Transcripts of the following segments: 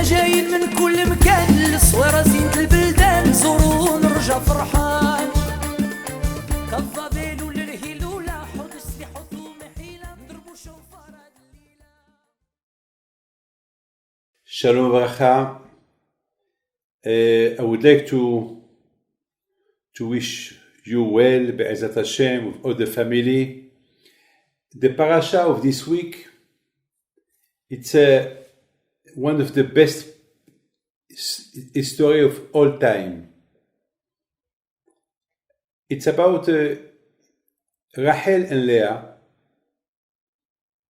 احنا جايين من كل مكان للصويرة زينة البلدان زوروا ونرجع فرحان كالضبيل وللهيلولة حرد السلاح وثوم حيلة نضربوا شوفار الليلة. Shalom Bracha. I would like to wish you well, Be'ezat Hashem, with all the family. The Parsha of this week, it's one of the best history of all time. It's about Rachel and Leah.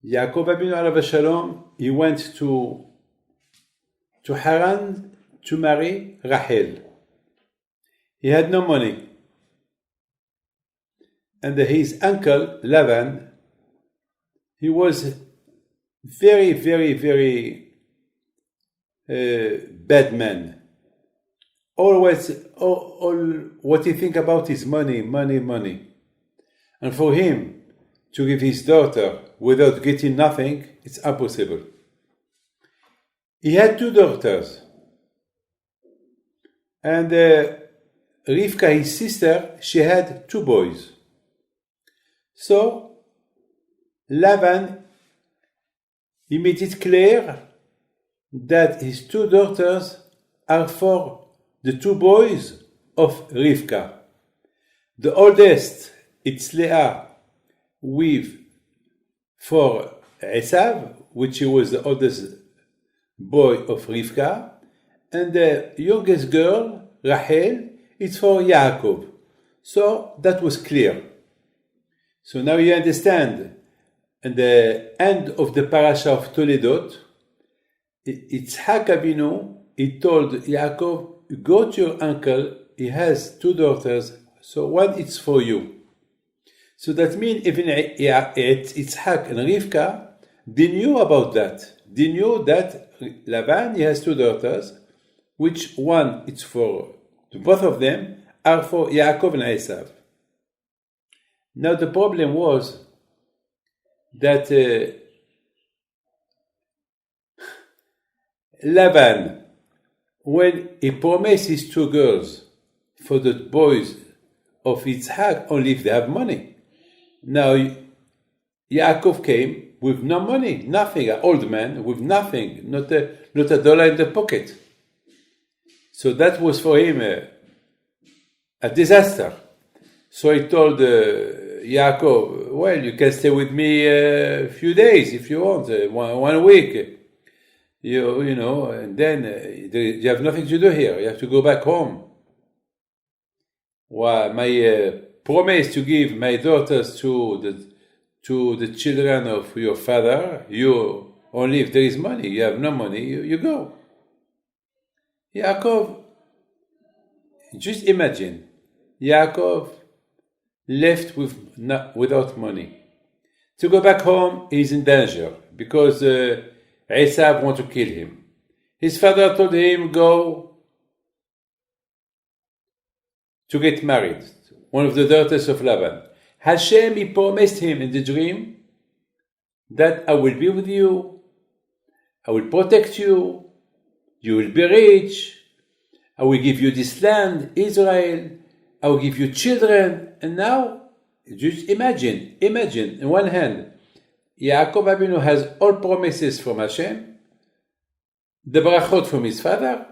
Yaakov Avinu alav shalom, he went to Haran to marry Rachel. He had no money. And his uncle, Lavan, he was very, very, very bad man. Always, all what he think about is money, money, money. And for him to give his daughter without getting nothing, it's impossible. He had two daughters. And Rivka, his sister, she had two boys. So, Lavan, he made it clear that his two daughters are for the two boys of Rivka. The oldest, it's Leah, for Esav, which he was the oldest boy of Rivka, and the youngest girl, Rachel, it's for Yaakov. So that was clear. So now you understand. At the end of the Parsha of Toledot, Yitzhak Avinu, he told Yaakov, go to your uncle, he has two daughters, so one is for you. So that means even Yitzhak and Rivka, they knew about that. They knew that Lavan, he has two daughters, which one it's for, both of them are for Yaakov and Esav. Now the problem was that Lavan, when he promised his two girls for the boys of Yitzhak, only if they have money. Now Yaakov came with no money, nothing, an old man with nothing, not a dollar in the pocket. So that was for him a disaster. So he told Yaakov, well, you can stay with me a few days if you want, 1 week. You know, and then you have nothing to do here. You have to go back home. Well, my promise to give my daughters to the children of your father, you only if there is money. You have no money, you go. Yaakov, just imagine, Yaakov left without money. To go back home, he's in danger because Esav wants to kill him. His father told him, go to get married, one of the daughters of Laban. Hashem, he promised him in the dream that I will be with you, I will protect you, you will be rich, I will give you this land, Israel, I will give you children. And now, just imagine, in one hand, Yaakov Avinu has all promises from Hashem, the brachot from his father,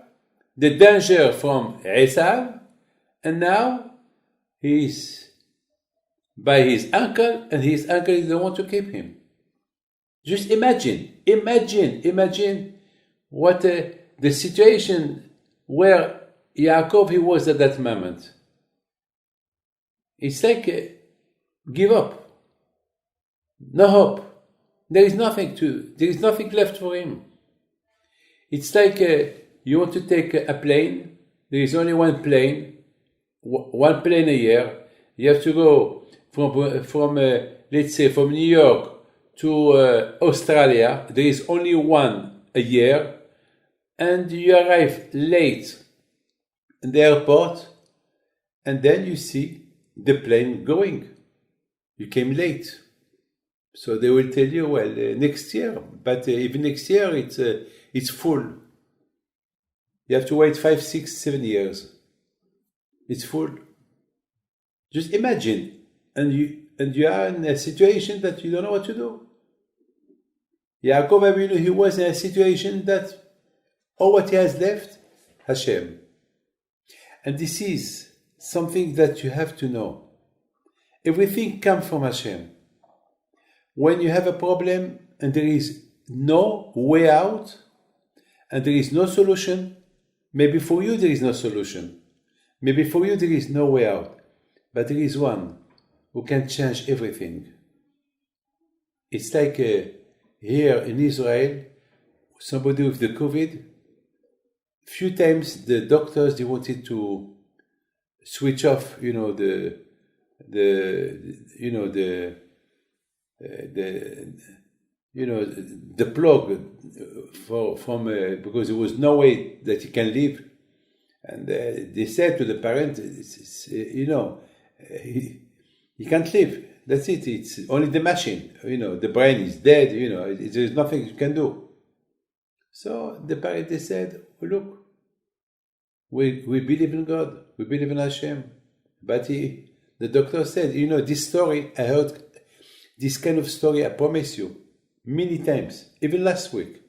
the danger from Esav, and now he's by his uncle, and his uncle is the one to keep him. Just imagine what the situation where Yaakov he was at that moment. It's like give up, no hope. There is nothing left for him. It's like you want to take a plane. There is only one plane a year. You have to go from let's say from New York to Australia. There is only one a year, and you arrive late in the airport, and then you see the plane going. You came late. So they will tell you, well, next year, but even next year it's full. You have to wait 5, 6, 7 years. It's full. Just imagine, and you are in a situation that you don't know what to do. Yaakov Avinu, he was in a situation that all what he has left, Hashem. And this is something that you have to know. Everything comes from Hashem. When you have a problem and there is no way out, and there is no solution, maybe for you there is no solution. Maybe for you there is no way out. But there is one who can change everything. It's like here in Israel, somebody with the COVID, few times the doctors, they wanted to switch off, the plug because there was no way that he can live, and they said to the parent, he can't live. That's it. It's only the machine. The brain is dead. There is nothing you can do. So the parent, they said, look, we believe in God. We believe in Hashem. But the doctor said, this story, I heard this kind of story, I promise you, many times, even last week.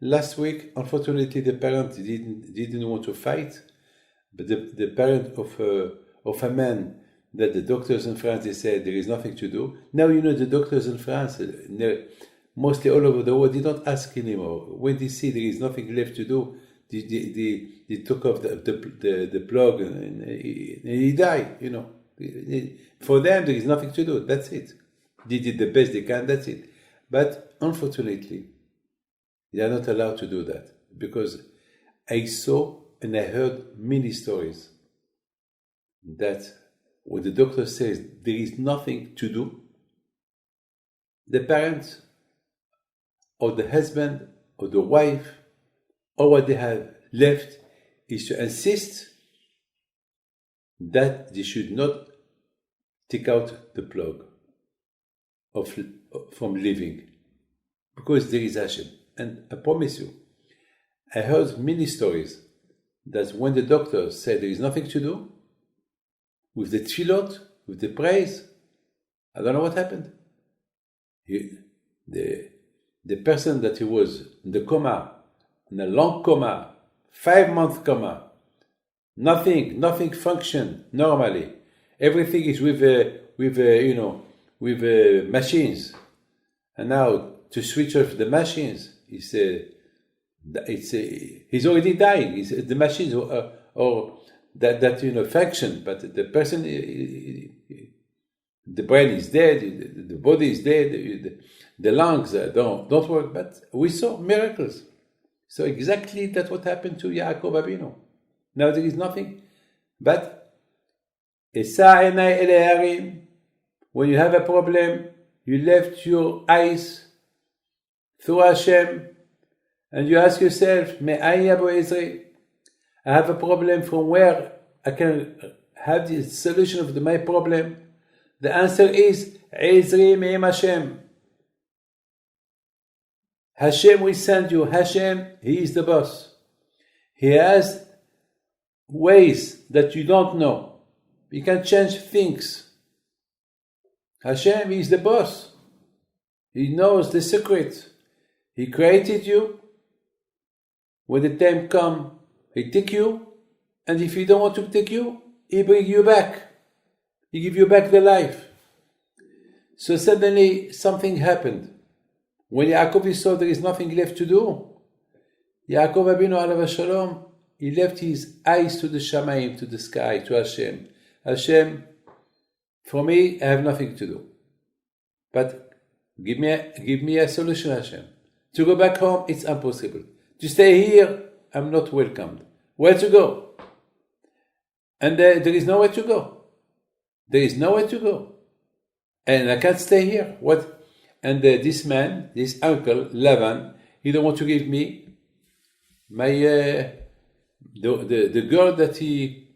Last week, unfortunately, the parent didn't want to fight, but the parent of a man that the doctors in France, they said there is nothing to do. Now, the doctors in France, mostly all over the world, they don't ask anymore. When they see there is nothing left to do, they took off the plug and he died, For them, there is nothing to do. That's it. They did the best they can, that's it. But unfortunately, they are not allowed to do that, because I saw and I heard many stories that when the doctor says there is nothing to do, the parent or the husband or the wife or what they have left is to insist that they should not take out the plug from living, because there is Hashem. And I promise you, I heard many stories that when the doctor said there is nothing to do, with the tefillot, with the praise, I don't know what happened. The person that he was in the coma, in a long coma, 5-month coma, nothing functioned normally. Everything is with machines. And now to switch off the machines, he's already dying. The machines or that function, but the person, the brain is dead, the body is dead, the lungs don't work. But we saw miracles. So exactly that's what happened to Yaakov Avinu. Now there is nothing, but when you have a problem, you lift your eyes through Hashem, and you ask yourself, Vayetzei, I have a problem, from where I can have the solution of my problem? The answer is, Ezri me'em Hashem. Hashem will send you. Hashem, He is the boss. He has ways that you don't know. He can change things. Hashem is the boss. He knows the secret. He created you. When the time comes, He take you, and if He don't want to take you, He bring you back. He give you back the life. So suddenly something happened. When Yaakov saw there is nothing left to do, Yaakov Avinu alav shalom, he left his eyes to the Shamayim, to the sky, to Hashem. Hashem, for me, I have nothing to do. But give me a solution, Hashem. To go back home, it's impossible. To stay here, I'm not welcomed. Where to go? And there is nowhere to go. There is nowhere to go. And I can't stay here. What? And this man, this uncle, Lavan, he don't want to give me my the girl that he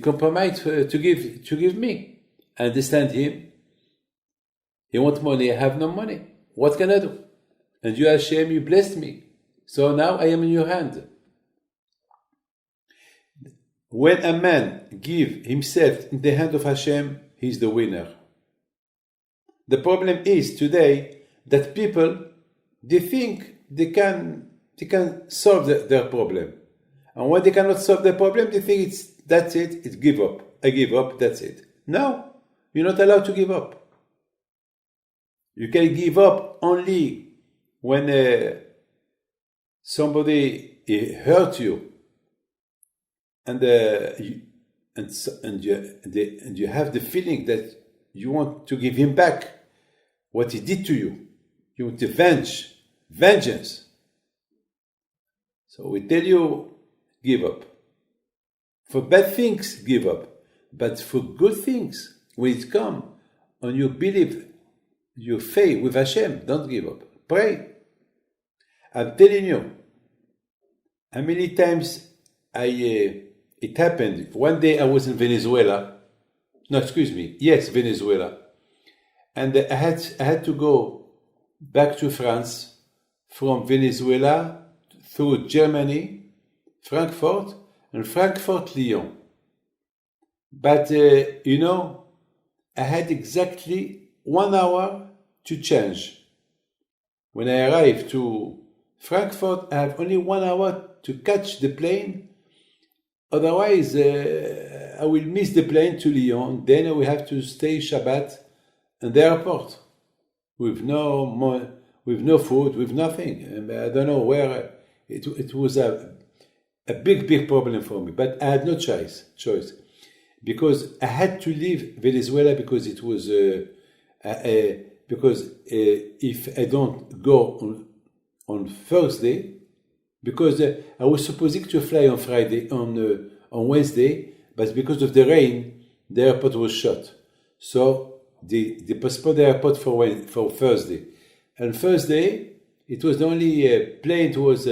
compromised to give me. I understand him. He wants money. I have no money. What can I do? And you, Hashem, you blessed me. So now I am in your hand. when a man give himself in the hand of Hashem, he's the winner. The problem is today that people, they think they can solve their problem. And when they cannot solve the problem, they think that's it, give up. I give up, that's it. No, you're not allowed to give up. You can give up only when somebody hurt you, and you have the feeling that you want to give him back what he did to you. You want to vengeance. So we tell you, give up. For bad things, give up. But for good things, when it comes, and you believe, your faith with Hashem, don't give up. Pray. I'm telling you, how many times it happened. One day I was in Venezuela. No, excuse me. Yes, Venezuela. And I had to go back to France from Venezuela through Germany, Frankfurt, and Frankfurt, Lyon. But, I had exactly 1 hour to change. When I arrived to Frankfurt, I have only 1 hour to catch the plane. Otherwise, I will miss the plane to Lyon. Then I will have to stay Shabbat at the airport with no food, with nothing. And I don't know where. It was a big problem for me. But I had no choice. Because I had to leave Venezuela because it was because if I don't go on Thursday, because I was supposed to fly on Friday on Wednesday, but because of the rain, the airport was shut. So they postponed the airport for Thursday. And Thursday, it was the only plane. It was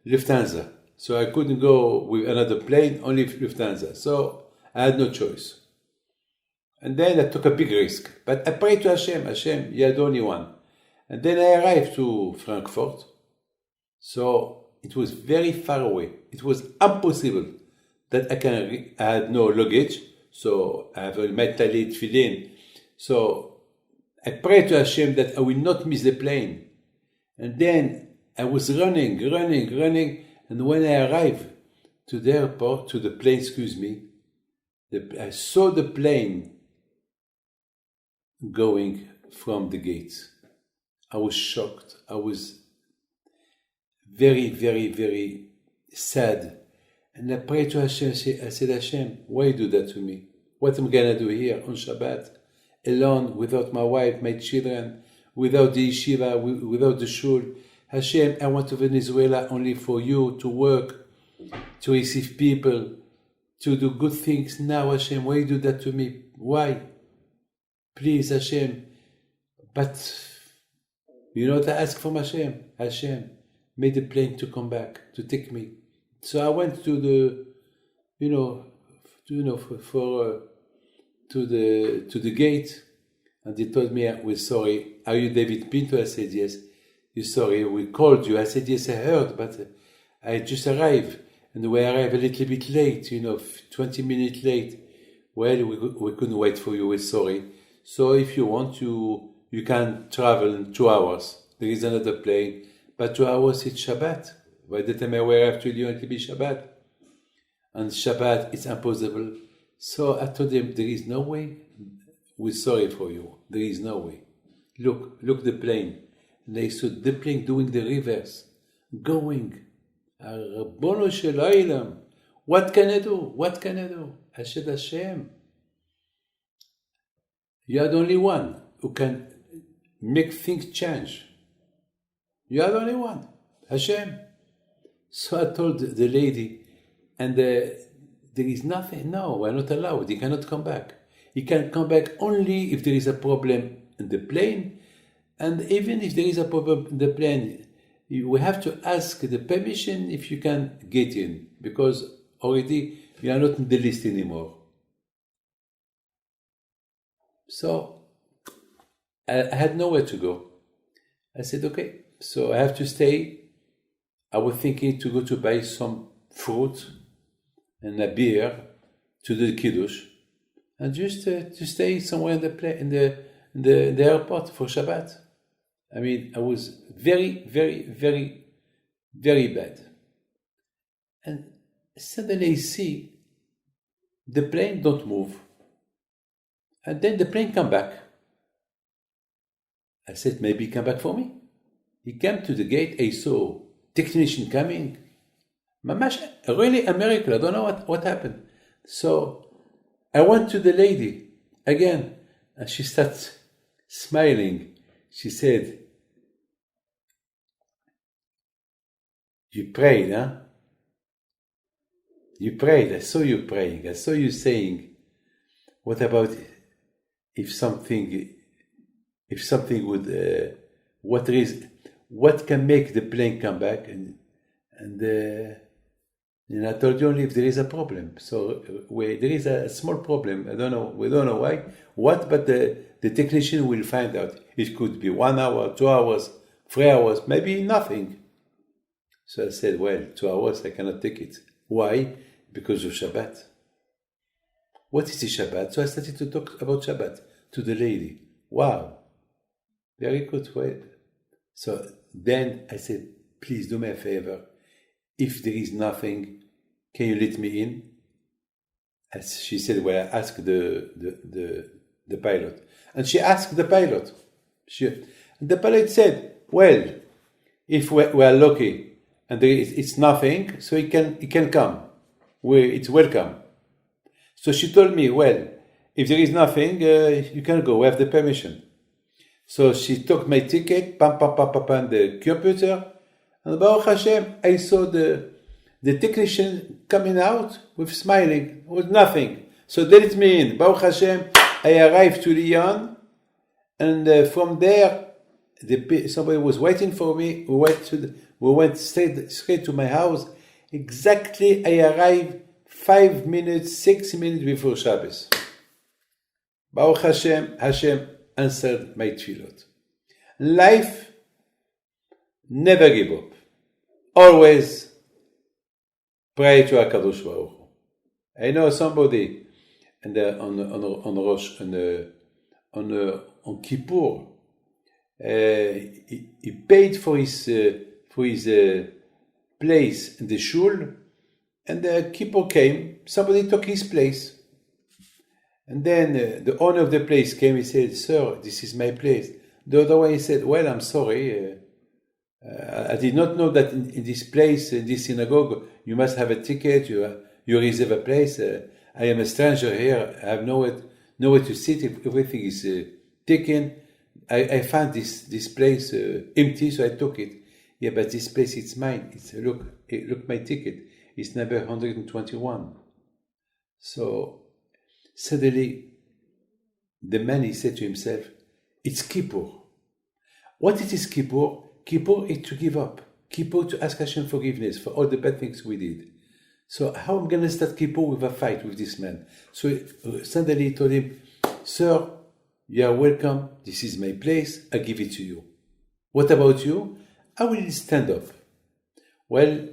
Lufthansa. So I couldn't go with another plane, only Lufthansa. So I had no choice. And then I took a big risk. But I prayed to Hashem, you're the only one. And then I arrived to Frankfurt. So it was very far away. It was impossible that I had no luggage. So I have my talit tefillin. So I prayed to Hashem that I will not miss the plane. And then I was running. And when I arrived to the airport, to the plane, I saw the plane going from the gates. I was shocked. I was very, very, very sad. And I prayed to Hashem. I said, Hashem, why you do that to me? What am I going to do here on Shabbat? Alone, without my wife, my children, without the yeshiva, without the shul. Hashem, I went to Venezuela only for you, to work, to receive people, to do good things. Now, Hashem, why you do that to me? Why? Please, Hashem. But, you know what I asked from Hashem? Hashem, made the plane to come back, to take me. So I went to the, to the gate, and they told me, we're sorry. Are you David Pinto? I said, yes. You're sorry, we called you. I said, yes, I heard, but I just arrived. And we arrived a little bit late, 20 minutes late. Well, we couldn't wait for you, we're sorry. So if you want, you can travel in 2 hours. There is another plane, but 2 hours it's Shabbat. By the time I arrive to Lyon, it will be Shabbat. And Shabbat, it's impossible. So I told them, there is no way. We're sorry for you. There is no way. Look the plane. And they saw the plane doing the reverse, going. Rabbono shel Olam. What can I do? I said, Hashem, you are the only one who can make things change. You are the only one, Hashem. So I told the lady, and there is nothing. No, we're not allowed. He cannot come back. He can come back only if there is a problem in the plane. And even if there is a problem in the plane, we have to ask the permission if you can get in, because already you are not in the list anymore. So I had nowhere to go. I said, okay, so I have to stay. I was thinking to go to buy some fruit, and a beer to the kiddush, and just to stay somewhere in the airport for Shabbat. I mean, I was very, very, very, very bad. And suddenly I see the plane don't move. And then the plane come back. I said, maybe he come back for me. He came to the gate, I saw technician coming. Mamash, really a miracle, I don't know what happened. So I went to the lady again, and she started smiling. She said, you prayed, huh? You prayed, I saw you praying, I saw you saying, what about if something would, what can make the plane come back? And I told you only if there is a problem. So there is a small problem. We don't know why. What? But the technician will find out. It could be 1 hour, 2 hours, 3 hours, maybe nothing. So I said, well, 2 hours, I cannot take it. Why? Because of Shabbat. What is the Shabbat? So I started to talk about Shabbat to the lady. Wow. Very good. Well, so then I said, please do me a favor. If there is nothing, can you let me in? As she said, well, I asked the pilot. And she asked the pilot. The pilot said, well, if we are lucky and it's nothing, so he can come. It's welcome. So she told me, well, if there is nothing, you can go. We have the permission. So she took my ticket, the computer, and Baruch Hashem, I saw the technician coming out with smiling, with nothing. So they let me in. Baruch Hashem, I arrived to Lyon, and from there, somebody was waiting for me. We went straight to my house. Exactly, I arrived 5 minutes, 6 minutes before Shabbos. Baruch Hashem, Hashem answered my tefillot. Life, never give up. Always pray to HaKadosh Baruch Hu. I know somebody on Kippur, he paid for his place in the shul, and the Kippur came, somebody took his place. And then the owner of the place came, he said, sir, this is my place. The other one, he said, well, I'm sorry, I did not know that in this place, in this synagogue, you must have a ticket, you reserve a place. I am a stranger here, I have nowhere to sit, everything is taken. I found this place empty, so I took it. Yeah, but this place, it's mine. Look my ticket. It's number 121. So suddenly, the man, he said to himself, it's Kippur. What it is Kippur? Kippur is to give up. Kippur to ask Hashem forgiveness for all the bad things we did. So how am I going to start Kippur with a fight with this man? So suddenly he told him, sir, you are welcome. This is my place. I give it to you. What about you? I will stand up. Well,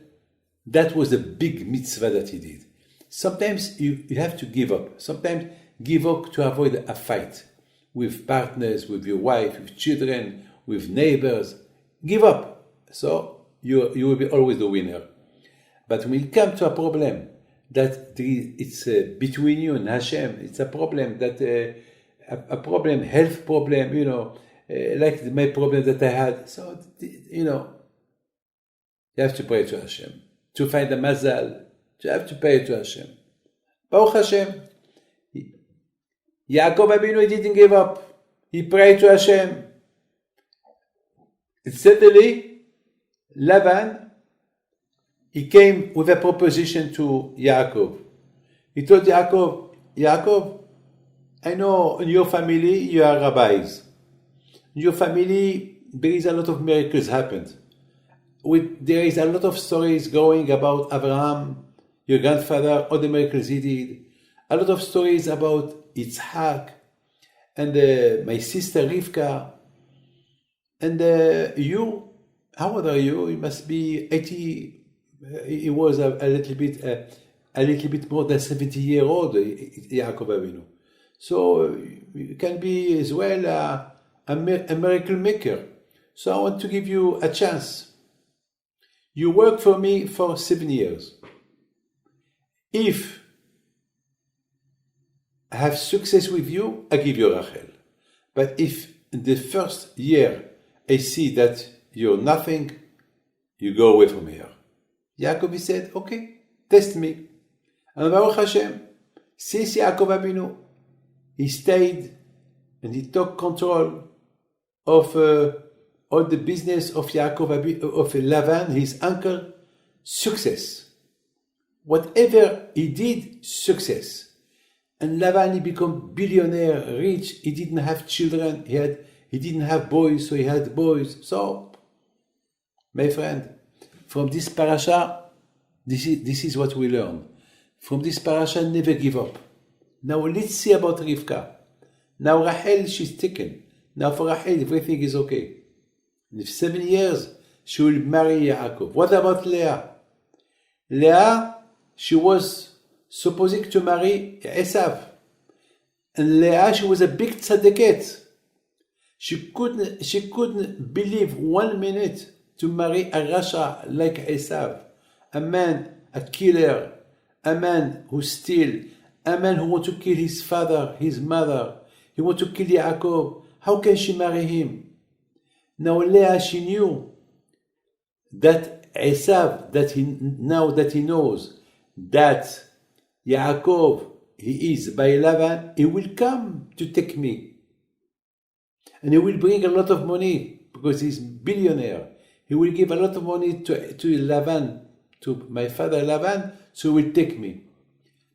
that was a big mitzvah that he did. Sometimes you have to give up. Sometimes give up to avoid a fight with partners, with your wife, with children, with neighbors. Give up. So you will be always the winner. But when it comes to a problem that it's between you and Hashem, it's a problem that a problem, health problem, like my problem that I had. So, you have to pray to Hashem. To find a mazal, you have to pray to Hashem. Baruch Hashem. Yaakov Abinu, he didn't give up. He prayed to Hashem. Suddenly, Laban, he came with a proposition to Yaakov. He told Yaakov, I know in your family you are rabbis. In your family there is a lot of miracles happened. There is a lot of stories going about Abraham, your grandfather, all the miracles he did. A lot of stories about Yitzhak and my sister Rivka. And you, how old are you? You must be 80. He was a little bit a little bit more than 70-year-old Yaakov Avinu. So you can be as well a miracle maker. So I want to give you a chance. You work for me for 7 years. If I have success with you, I give you Rachel. But if in the first year I see that you're nothing, you go away from here. Yaakov said, okay, test me. And Baruch Hashem, since Yaakov Avinu, he stayed and he took control of all the business of Yaakov Avinu, of Lavan, his uncle, success. Whatever he did, success. And Lavan, he became billionaire, rich. He didn't have children. He didn't have boys, so he had boys. So, my friend, from this parasha, this is what we learn. From this parasha, never give up. Now let's see about Rivka. Now Rachel, she's taken. Now for Rachel, everything is okay. In 7 years, she will marry Yaakov. What about Leah? Leah, she was supposed to marry Esav. And Leah, she was a big tzaddiket. She couldn't believe 1 minute to marry a rasha like Esav. A man, a killer, a man who steals, a man who wants to kill his father, his mother. He wants to kill Yaakov. How can she marry him? Now Leah, she knew that Esav, now that he knows that Yaakov, he is by Lavan, he will come to take me. And he will bring a lot of money because he's billionaire. He will give a lot of money to Lavan, to my father Lavan, so he will take me.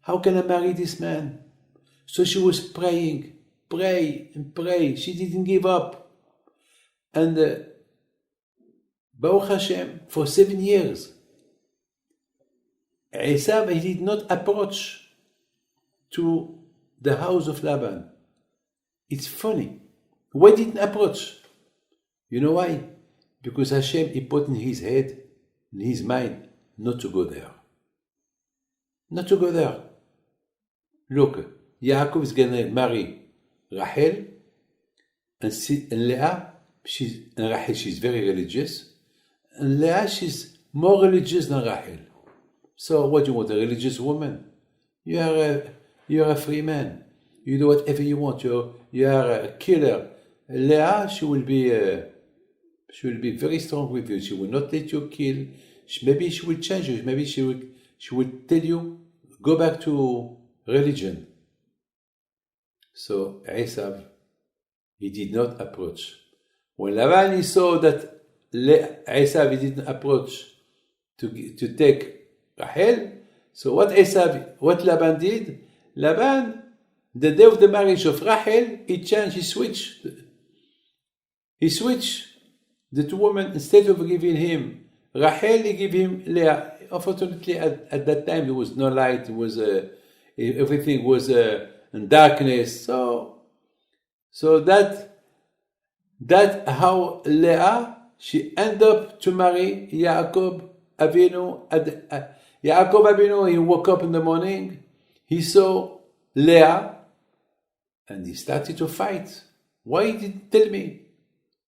How can I marry this man? So she was praying, pray and pray. She didn't give up. And Baruch Hashem, for 7 years, Esav, he did not approach to the house of Laban. It's funny. Why didn't approach? You know why? Because Hashem, he put in his head, in his mind, not to go there. Not to go there. Look, Yaakov is going to marry Rachel, and Leah, Rachel, she's very religious, and Leah, she's more religious than Rachel. So what do you want, a religious woman? You're a free man. You do whatever you want. You are a killer. Leah, she will be very strong with you. She will not let you kill. Maybe she will change you. Maybe she will tell you, go back to religion. So Esav, he did not approach. When Lavan saw that Esav didn't approach to take Rachel, so what Laban did? Laban, the day of the marriage of Rachel, he changed, he switched. He switched the two women. Instead of giving him Rachel, he gave him Leah. Unfortunately, at that time, there was no light. It was everything was in darkness. So that how Leah, she ended up to marry Yaakov Avinu. Yaakov Avinu, he woke up in the morning, he saw Leah, and he started to fight. Why did you tell me?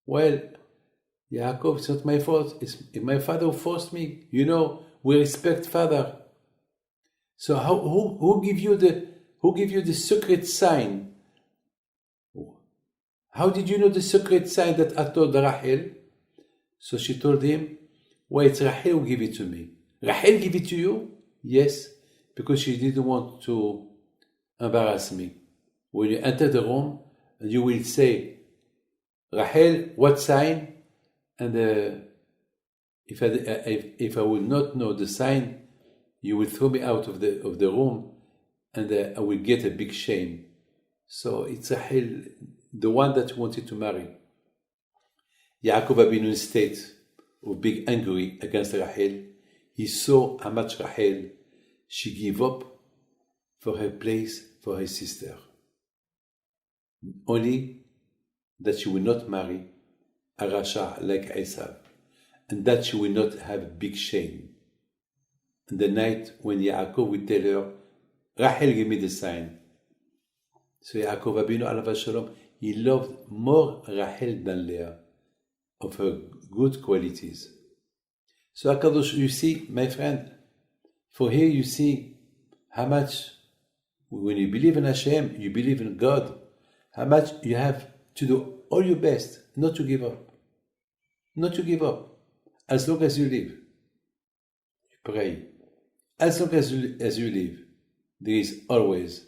Well, Yaakov, it's not my fault. It's my father who forced me. You know, we respect father. So who give you the secret sign? How did you know the secret sign that I told Rachel? So she told him, well, it's Rachel who gave it to me. Rachel gave it to you? Yes, because she didn't want to embarrass me. When you enter the room, you will say, Rachel, what sign? And if I will not know the sign, you will throw me out of the room, and I will get a big shame. So it's Rachel, the one that wanted to marry. Yaakov Avinu in state of big angry against Rachel. He saw how much Rachel, she gave up for her place, for her sister. Only that she will not marry a rasha like Esav, and that she will not have big shame. the night when Yaakov would tell her, Rachel, give me the sign. So Yaakov Abinu alav shalom, he loved more Rachel than Leah, of her good qualities. So HaKadosh, you see, my friend, for here you see how much, when you believe in Hashem, you believe in God, how much you have to do all your best not to give up. Not to give up. As long as you live, you pray. As long as you live, there is always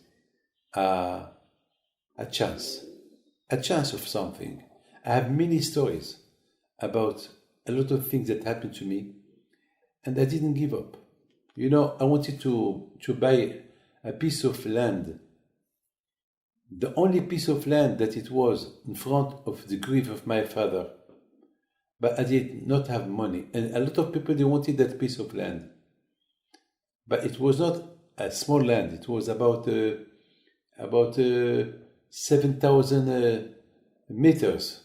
a chance of something. I have many stories about a lot of things that happened to me, and I didn't give up. You know, I wanted to buy a piece of land, the only piece of land that it was in front of the grave of my father, but I did not have money, and a lot of people, they wanted that piece of land, but it was not a small land. It was about 7,000 meters.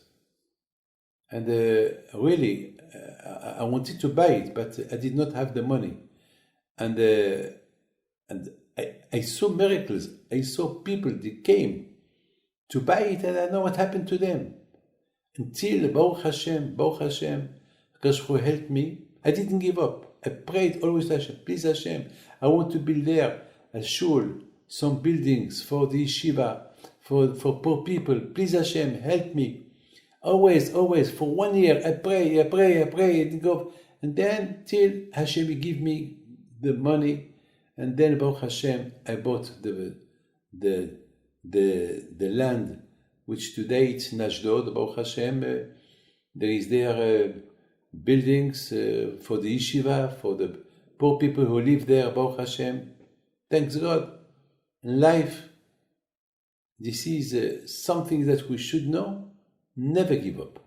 And really, I wanted to buy it, but I did not have the money. And I saw miracles. I saw people, they came to buy it, and I know what happened to them. Until, Baruch Hashem, Hashem helped me. I didn't give up. I prayed always to Hashem, please Hashem, I want to build there a shul, some buildings for the yeshiva, for poor people. Please Hashem, help me. Always, for 1 year, I pray, and go. And then till Hashem give me the money, and then Baruch Hashem, I bought the land, which today it's in Ashdod. Baruch Hashem, there is there buildings for the yeshiva, for the poor people who live there. Baruch Hashem, thanks God. In life, this is something that we should know. Never give up.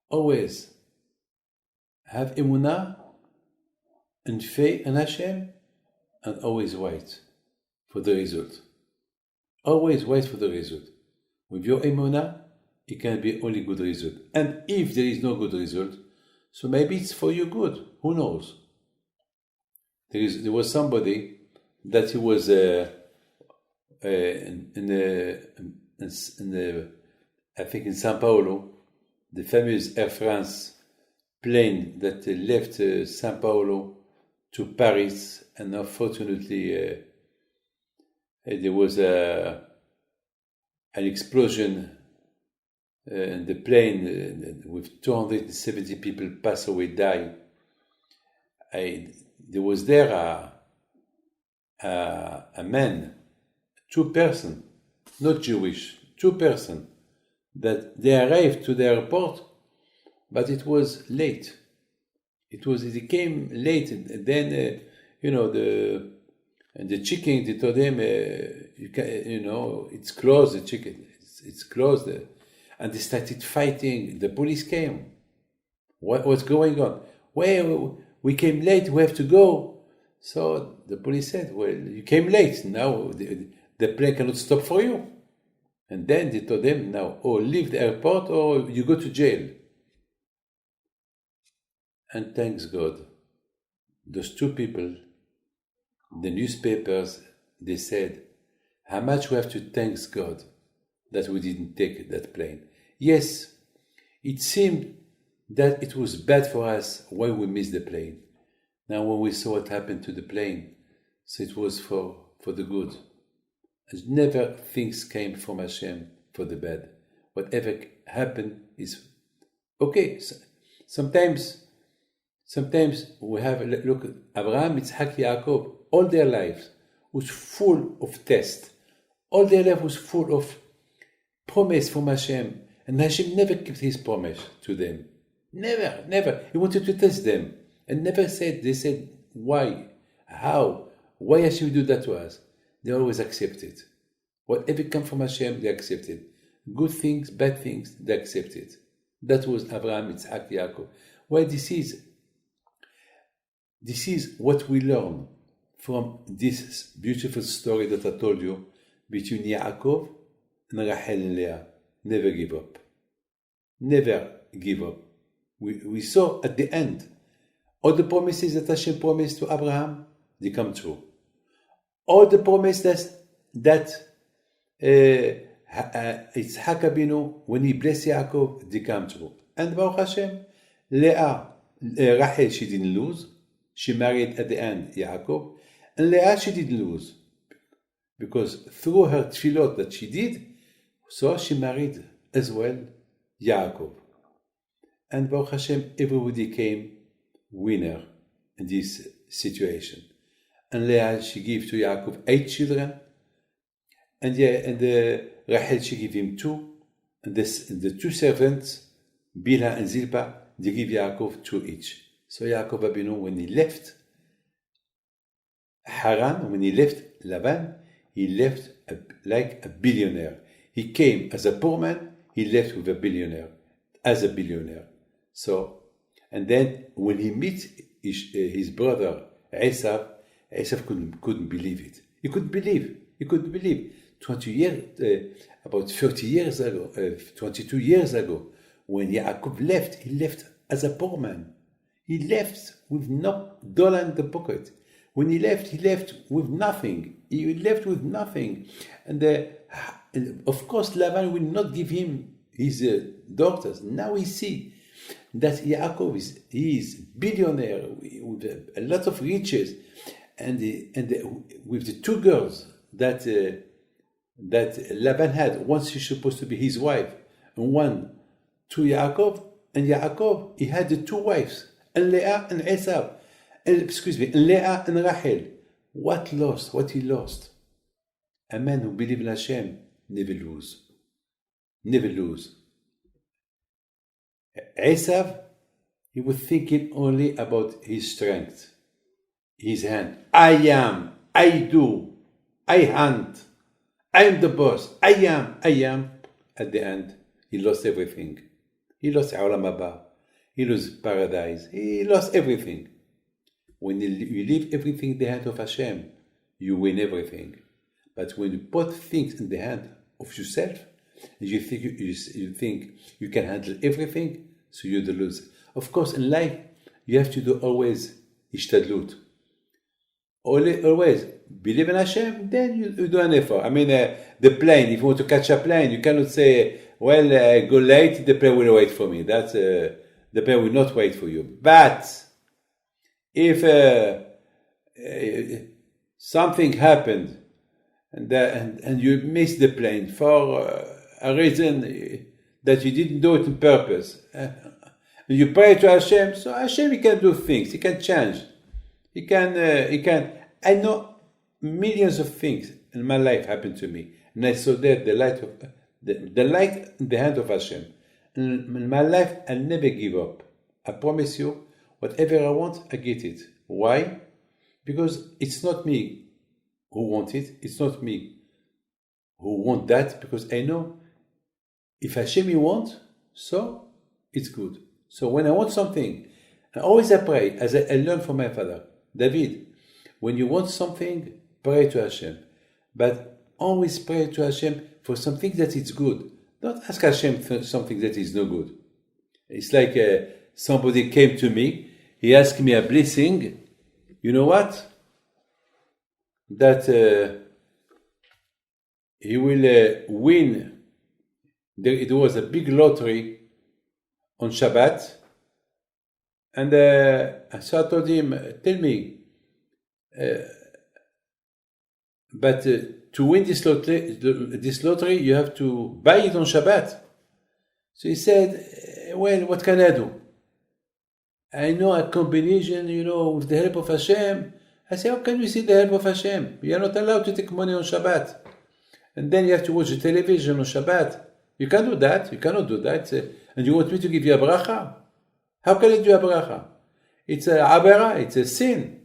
Always have emunah and faith in Hashem, and always wait for the result. Always wait for the result. With your emunah, it can be only good result. And if there is no good result, so maybe it's for your good. Who knows? There was somebody that he was I think in São Paulo, the famous Air France plane that left São Paulo to Paris, and unfortunately there was an explosion and the plane with 270 people pass away, die. There was there a man, 2 person, not Jewish, 2 person, that they arrived to the airport, but it was late. It came late, and then the chicken, they told them, it's closed. The chicken, it's closed, and they started fighting. The police came. What's going on? Well, we came late. We have to go. So the police said, well, you came late. Now the plane cannot stop for you. And then they told them, now, or leave the airport or you go to jail. And thanks God, those 2 people, the newspapers, they said, how much we have to thank God that we didn't take that plane. Yes, it seemed that it was bad for us why we missed the plane. Now when we saw what happened to the plane, so it was for the good. And never things came from Hashem for the bad. Whatever happened is okay. So sometimes we have, look, Abraham, Yitzhak, Yaakov, all their lives was full of tests. All their life was full of promise from Hashem. And Hashem never kept his promise to them. Never. He wanted to test them. And never said, they said, why? How? Why Hashem do that to us? They always accept it. Whatever comes from Hashem, they accept it. Good things, bad things, they accept it. That was Abraham, Yitzhak, Yaakov. Why this is what we learn from this beautiful story that I told you between Yaakov and Rachel and Leah. Never give up. Never give up. We saw at the end, All the promises that Hashem promised to Abraham, they come true. All the promises that Yitzhak Abinu, when he blessed Yaakov, they come true. And Baruch Hashem, Rachel, she didn't lose. She married at the end Yaakov. And Leah, she didn't lose. Because through her tefillot that she did, so she married as well Yaakov. And Baruch Hashem, everybody came winner in this situation. And Leah, she gave to Yaakov 8 children. And Rachel, she gave him 2. And the 2 servants, Bilhah and Zilpah, they give Yaakov 2 each. So Yaakov Abinu, when he left Haran, when he left Laban, he left like a billionaire. He came as a poor man, he left with a billionaire, as a billionaire. So, and then when he meets his brother Esav couldn't believe it. He couldn't believe. 20 years, about 30 years ago, 22 years ago, when Yaakov left, he left as a poor man. He left with no dollar in the pocket. When he left with nothing. He left with nothing. And of course, Laban will not give him his daughters. Now we see that Yaakov is billionaire with a lot of riches, and with the 2 girls that Laban had. One she's supposed to be his wife, and one to Yaakov. And Yaakov, he had the 2 wives, and Leah and Esav. And Leah and Rachel. What he lost? A man who believes in Hashem never lose. Esav, he was thinking only about his strength, his hand. I am, I do, I hunt, I am the boss, I am. At the end, he lost everything. He lost Olam Haba. He lost paradise. He lost everything. When you leave everything in the hand of Hashem, you win everything. But when you put things in the hand of yourself, you think you can handle everything, so you're the loser. Of course, in life, you have to do always ishtadlut. Always believe in Hashem, then you do an effort. I mean, the plane, if you want to catch a plane, you cannot say, well, I go late, the plane will wait for me. That's the plane will not wait for you. But if something happened and you missed the plane for a reason that you didn't do it on purpose, and you pray to Hashem, so Hashem, he can do things, he can change, he can. I know millions of things in my life happened to me, and I saw that the light in the hand of Hashem. In my life, I'll never give up. I promise you, whatever I want, I get it. Why? Because it's not me who want it. It's not me who want that, because I know if Hashem you want, so it's good. So when I want something, I always pray, as I learned from my father, David, when you want something, pray to Hashem. But always pray to Hashem for something that is good. Don't ask Hashem for something that is no good. It's like somebody came to me, he asked me a blessing. You know what? That he will win. It was a big lottery on Shabbat. And so I told him, tell me, but to win this lottery, you have to buy it on Shabbat. So he said, well, what can I do? I know a combination, with the help of Hashem. I said, how can you see the help of Hashem? You are not allowed to take money on Shabbat. And then you have to watch the television on Shabbat. You can't do that. You cannot do that. And you want me to give you a bracha? How can I do a bracha? It's a avera, it's a sin.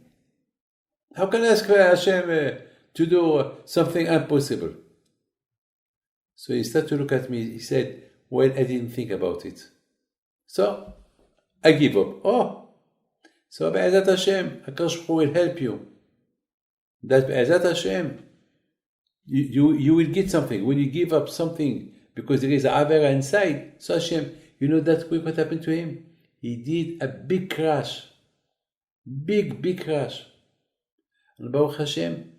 How can I ask Hashem to do something impossible? So he started to look at me. He said, well, I didn't think about it. So I give up. So Be'ezat Hashem, HaKadosh Baruch Hu will help you. That Be'ezat Hashem, you will get something. When you give up something because there is a avera inside, so Hashem, that's what happened to him? He did a big crash. Big crash. And Baruch Hashem,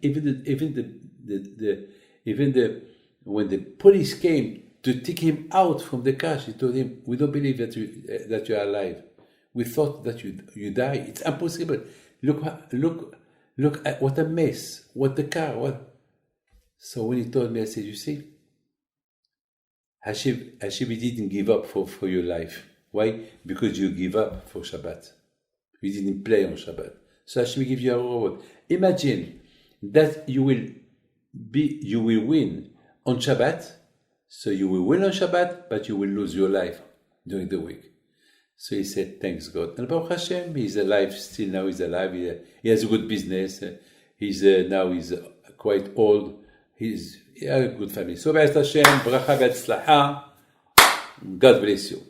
when the police came to take him out from the crash, he told him, "We don't believe that you are alive. We thought that you die. It's impossible. Look at what a mess. What the car. What." So when he told me, I said, "You see, Hashem didn't give up for your life. Why? Because you give up for Shabbat. You didn't play on Shabbat. So Hashem give you a reward. Imagine that you will win on Shabbat. So you will win on Shabbat, but you will lose your life during the week." So he said, "Thanks God." And Baruch Hashem, he's alive still. Now he's alive. He has a good business. He's quite old. He has a good family. So Vayetzei Hashem, bracha v'atzlacha. God bless you.